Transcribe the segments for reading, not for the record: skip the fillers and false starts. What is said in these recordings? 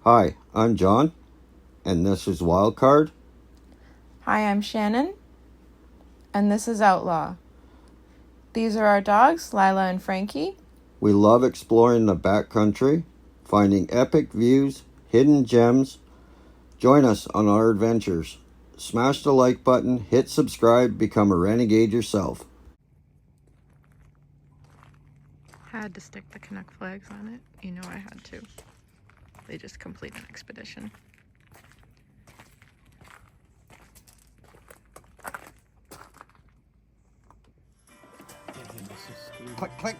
Hi, I'm John, and this is Wildcard. Hi, I'm Shannon, and this is Outlaw. These are our dogs, Lila and Frankie. We love exploring the backcountry, finding epic views, hidden gems. Join us on our adventures. Smash the like button, hit subscribe, become a renegade yourself. Had to stick the Canuck flags on it. You know I had to. They just complete an expedition. Click, click.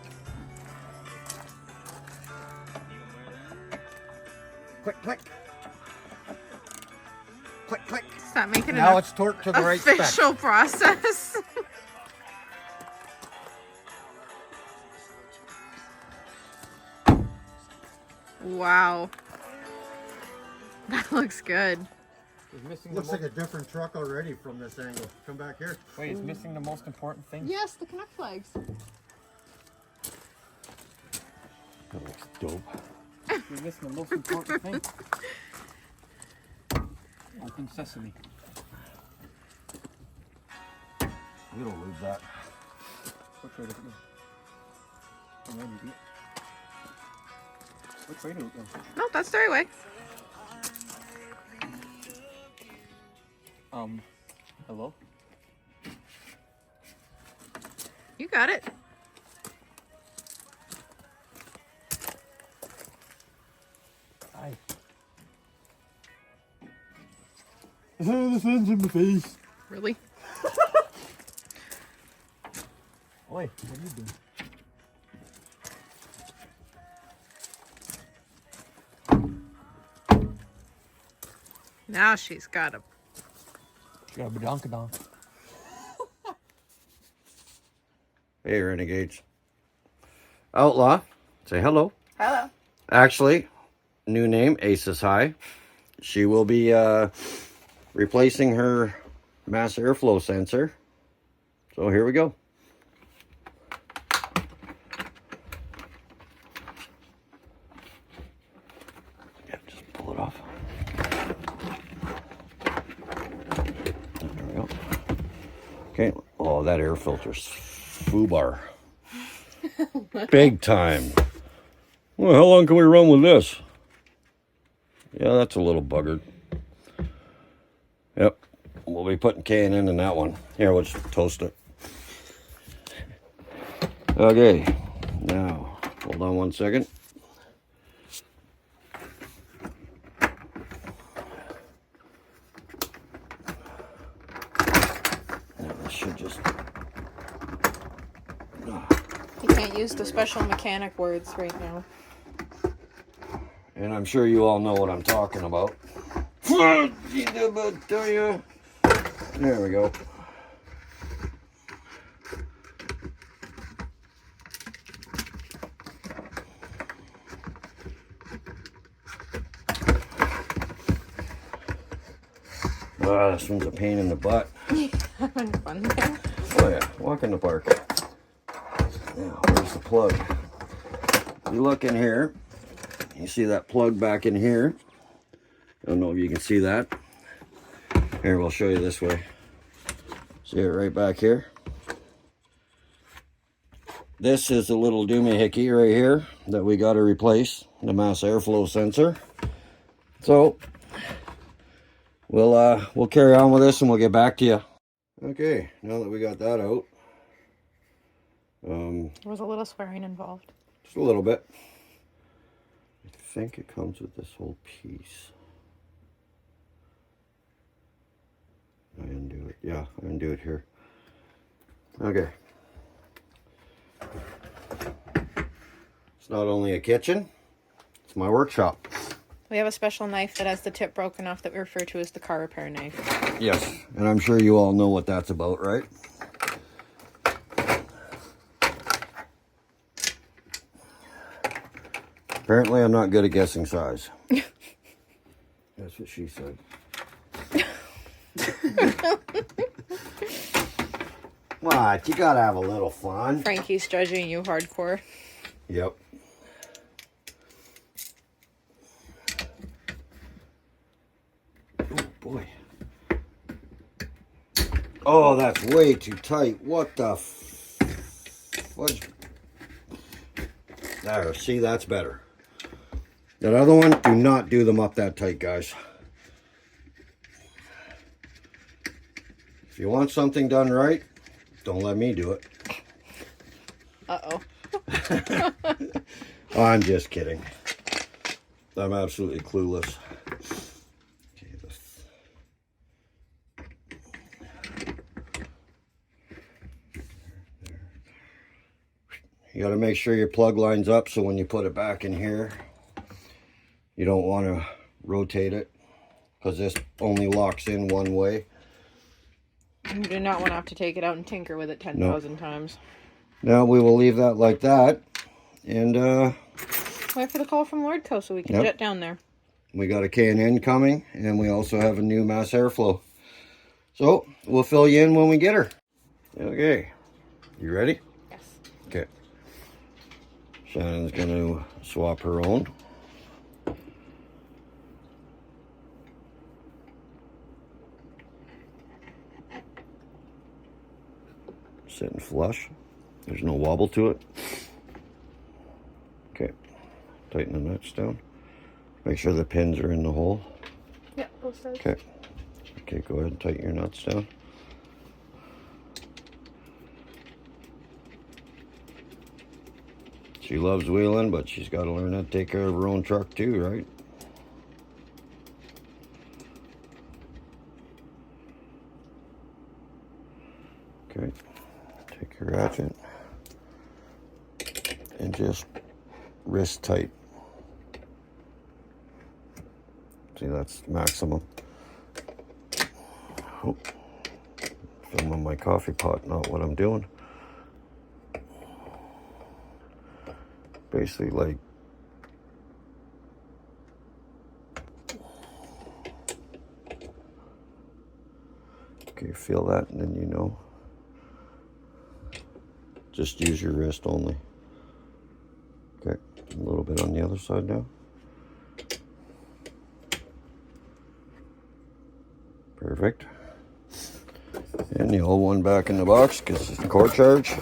Click, click. Click, click. Stop making Now an it's torqued to the right spec. official process. Wow. That looks good. Looks like a different truck already from this angle. Come back here. Wait, it's missing the most important thing. Yes, the Canuck flags. That looks dope. You're missing the most important thing. Open sesame. We don't lose that. Which way does it go? And then you get. Which way do it go? No, that's the right way. Hello? You got it. Hi. The sun's in my face. Really? Oi, what are you doing? Now she's got a... You got a badonkadonk. Hey, renegades. Outlaw, say hello. Hello. Actually, new name, Aces High. She will be replacing her mass airflow sensor. So here we go. Yeah, just pull it off. There we go. Okay. Oh, that air filter's foobar. Big time. Well, how long can we run with this? Yeah, that's a little buggered. Yep. We'll be putting K&N in that one. Here, let's toast it. Okay. Now, hold on one second. Now, this should just... You can't use the special mechanic words right now. And I'm sure you all know what I'm talking about. There we go. This one's a pain in the butt. Having fun there. Oh yeah, walk in the park. Now, where's the plug? You look in here. You see that plug back in here? I don't know if you can see that. Here, we'll show you this way. See it right back here? This is a little doohickey right here that we got to replace, the mass airflow sensor. So, we'll carry on with this and we'll get back to you. Okay, now that we got that out. There was a little swearing involved. Just a little bit. I think it comes with this whole piece. I undo it. Yeah, I undo it here. Okay. It's not only a kitchen, it's my workshop. We have a special knife that has the tip broken off that we refer to as the car repair knife. Yes, and I'm sure you all know what that's about, right? Apparently, I'm not good at guessing size. That's what she said. What? You gotta have a little fun. Frankie's judging you hardcore. Yep. boy. Oh, that's way too tight. What the fudge? There, see, that's better. That other one, do not do them up that tight, guys. If you want something done right, don't let me do it. Uh-oh. I'm just kidding. I'm absolutely clueless. Okay, you got to make sure your plug lines up so when you put it back in here, you don't want to rotate it because this only locks in one way. You do not want to have to take it out and tinker with it 10,000 times. Now we will leave that like that and wait for the call from Lordco so we can jet down there. We got a K&N coming and we also have a new mass airflow. So we'll fill you in when we get her. Okay, you ready? Yes. Okay. Shannon's going to swap her own. Sitting flush. There's no wobble to it. Okay. Tighten the nuts down. Make sure the pins are in the hole. Yeah, both sides. Okay. Okay, go ahead and tighten your nuts down. She loves wheeling, but she's got to learn how to take care of her own truck too, right? Okay. Take your ratchet and just wrist tight. See, that's maximum. Oh, filming my coffee pot, not what I'm doing. Basically, like, okay, feel that, and then you know. Just use your wrist only. Okay, a little bit on the other side now. Perfect. And the old one back in the box because it's the core charge.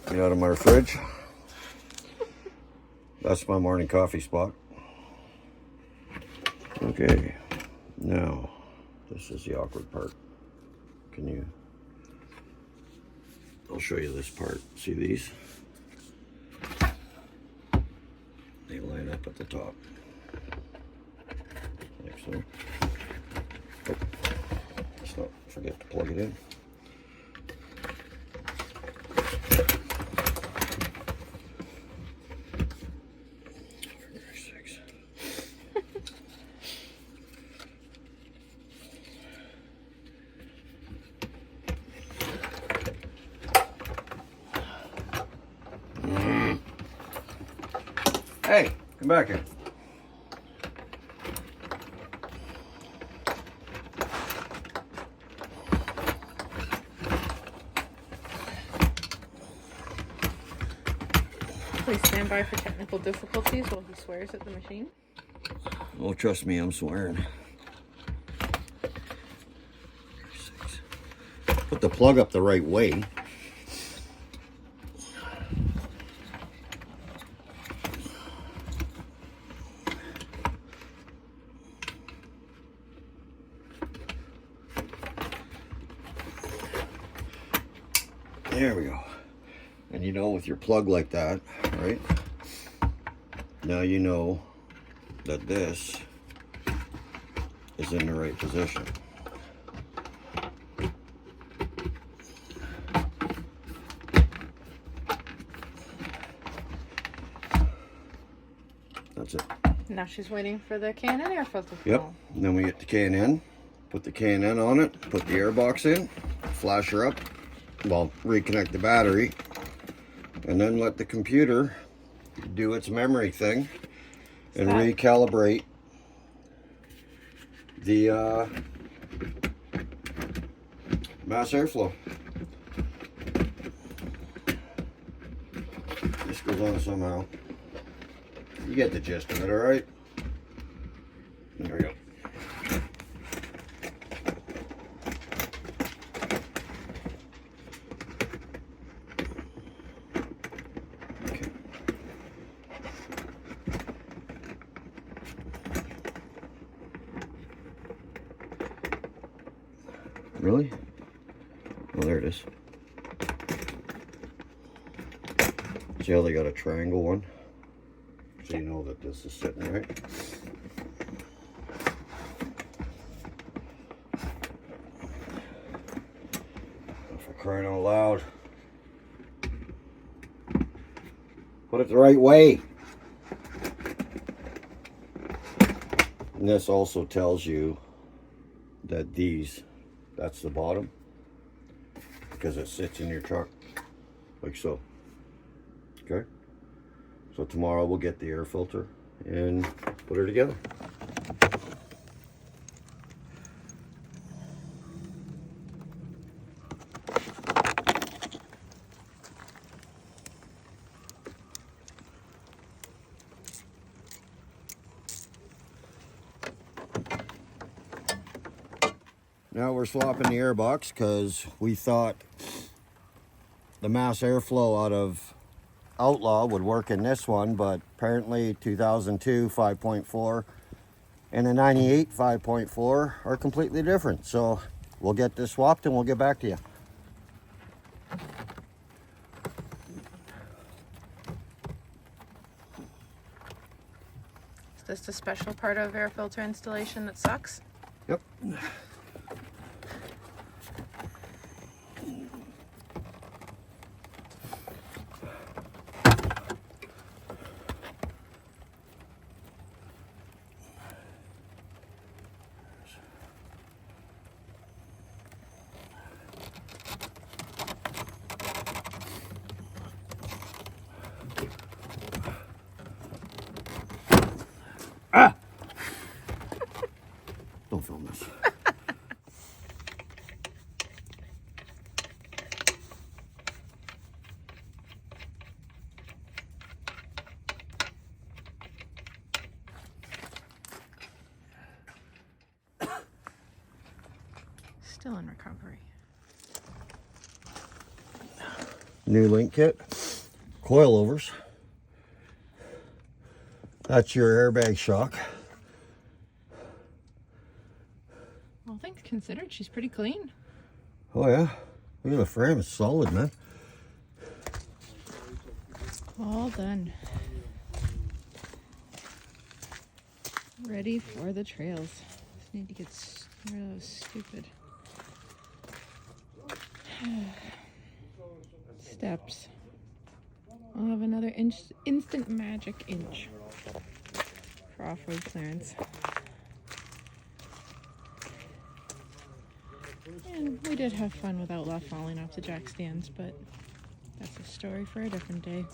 Get out of my fridge. That's my morning coffee spot. Okay, now this is the awkward part. Can you? I'll show you this part. See these? They line up at the top. Like so. Oh, let's not forget to plug it in. Hey, come back here. Please stand by for technical difficulties while he swears at the machine. Oh, trust me, I'm swearing. Put the plug up the right way. There we go. And you know, with your plug like that, right? Now you know that this is in the right position. That's it. Now she's waiting for the K&N air filter. Yep. And then we get the K&N, put the K&N on it, put the air box in, flash her up, well, reconnect the battery, and then let the computer do its memory thing and recalibrate the mass airflow. This goes on somehow. You get the gist of it, all right? There we go. Okay. Really? Oh, there it is. See how they got a triangle one? So you know that this is sitting right. For crying out loud. Put it the right way. And this also tells you that that's the bottom, because it sits in your truck like so. Okay, so tomorrow we'll get the air filter and put her together. Now we're swapping the air box because we thought the mass airflow out of Outlaw would work in this one, but apparently 2002 5.4 and the 98 5.4 are completely different. So we'll get this swapped and we'll get back to you. Is this the special part of air filter installation that sucks? Yep. Don't film this. Still in recovery. New link kit, coilovers. That's your airbag shock. All things considered, she's pretty clean. Oh yeah, look at the frame, it's solid, man. All done. Ready for the trails. Just need to get rid of those stupid steps. I'll have another instant magic inch for off-road clearance. And we did have fun with Outlaw falling off the jack stands, but that's a story for a different day.